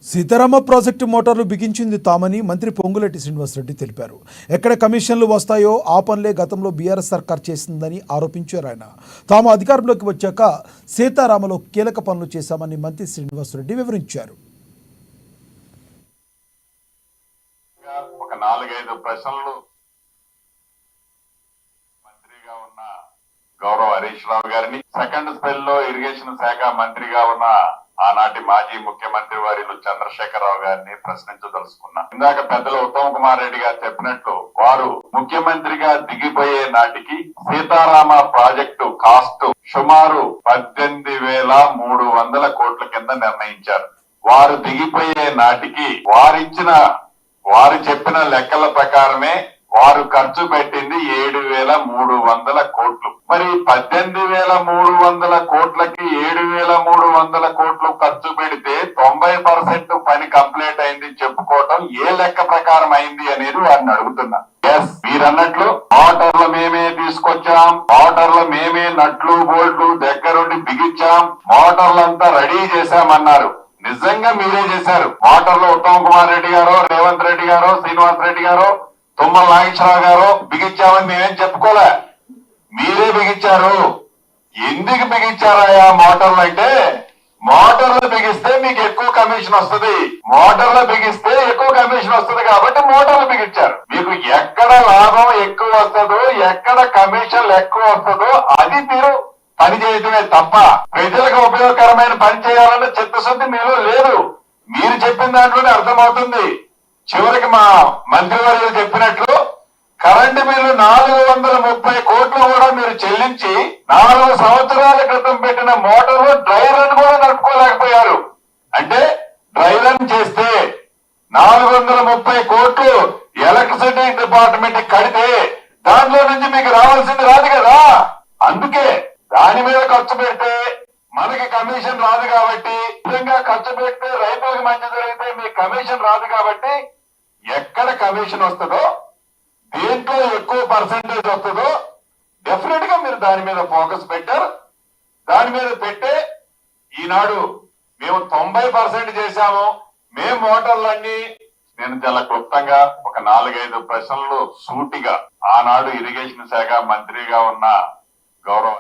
Sitarama project మోటార్లు బిగించింది తామని మంత్రి పొంగులేటి శ్రీనివాసరెడ్డి తెలిపారు. ఎక్కడ కమిషన్లు వస్తాయో ఆ పనులే గతంలో బీఆర్ఎస్ సర్కార్ చేసిందని ఆరోపించారు. ఆయన తాము అధికారంలోకి వచ్చాక సీతారామలో కీలక పనులు చేశామని మంత్రి శ్రీనివాసరెడ్డి వివరించారు. ఒక 4-5 ప్రశ్నలు మంత్రిగా ఉన్న గౌరవ హరీష్ రావు గారిని, సెకండ్ స్పెల్ లో ఇరిగేషన్ శాఖ మంత్రిగా ఉన్న ఆనాటి మాజీ ముఖ్యమంత్రి వారిలు చంద్రశేఖరరావు గారిని ప్రశ్నించదలుచుకున్నా. ఇందాక పెద్దలు ఉత్తమ్ కుమార్ రెడ్డి గారు చెప్పినట్లు వారు ముఖ్యమంత్రిగా దిగిపోయే నాటికి సీతారామ ప్రాజెక్టు కాస్ట్ సుమారు 18,300 కోట్ల కింద నిర్ణయించారు. వారు దిగిపోయే నాటికి వారు చెప్పిన లెక్కల ప్రకారమే వారు ఖర్చు పెట్టింది 7,300 కోట్లు. మరి 18,300 కోట్లకి 7,300 కోట్లు ఖర్చు పెడితే 90% పని కంప్లీట్ అయింది చెప్పుకోవటం ఏ లెక్క ప్రకారం అయింది అనేది వారిని అడుగుతున్నా. ఎస్, మీరన్నట్లు మోటార్లు మేమే తీసుకొచ్చాం, మోటార్లు మేమే నట్లు బోల్ట్లు దగ్గరుండి బిగించాం, మోటార్లంతా రెడీ చేశామన్నారు. నిజంగా మీరే చేశారు. మోటార్లు ఉత్తమ్ కుమార్ రెడ్డి గారు, రేవంత్ రెడ్డి గారు, శ్రీనివాస్ రెడ్డి గారు, తుమ్మల నాగేశ్వరరావు గారు బిగించామని మేమేం చెప్పుకోలే, మీరే బిగించారు. ఎందుకు బిగించారాయా మోటార్లు అంటే, మోటార్లు బిగిస్తే మీకు ఎక్కువ కమిషన్ వస్తుంది, మోటార్లు బిగిస్తే ఎక్కువ కమిషన్ వస్తుంది కాబట్టి మోటార్లు బిగించారు. మీకు ఎక్కడ లాభం ఎక్కువ వస్తుందో, ఎక్కడ కమిషన్ ఎక్కువ వస్తుందో అది మీరు పని చేయటమే తప్ప ప్రజలకు ఉపయోగకరమైన పని చేయాలన్న చిత్తశుద్ధి మీలో లేదు. మీరు చెప్పిన దాంట్లోనే అర్థమవుతుంది. చివరికి మా మంత్రివర్యులు చెప్పినట్లు కరెంటు బిల్లు 430 కోట్లు కూడా మీరు చెల్లించి 4 సంవత్సరాల క్రితం పెట్టిన మోటార్లు డ్రై రన్ కూడా నడుపుకోలేకపోయారు. అంటే డ్రై రన్ చేస్తే 430 కోట్లు ఎలక్ట్రిసిటీ డిపార్ట్మెంట్ కడితే దాంట్లో నుంచి మీకు రావాల్సింది రాదు కదా. అందుకే దాని మీద ఖర్చు పెడితే మనకి కమిషన్ రాదు కాబట్టి, నిజంగా ఖర్చు పెడితే రైతులకు మంచి జరిగితే మీకు కమిషన్ రాదు కాబట్టి ఎక్కడ కమిషన్ వస్తుందో, దేంట్లో ఎక్కువ పర్సెంటేజ్ వస్తుందో డెఫినెట్ గా మీరు దాని మీద ఫోకస్ పెట్టారు. దాని మీద పెట్టే ఈనాడు మేము 90% చేశాము. మేము మోటార్లన్నీ నేను చాలా క్లుప్తంగా ఒక 4-5 ప్రశ్నలు సూటిగా ఆనాడు ఇరిగేషన్ శాఖ మంత్రిగా ఉన్న గౌరవ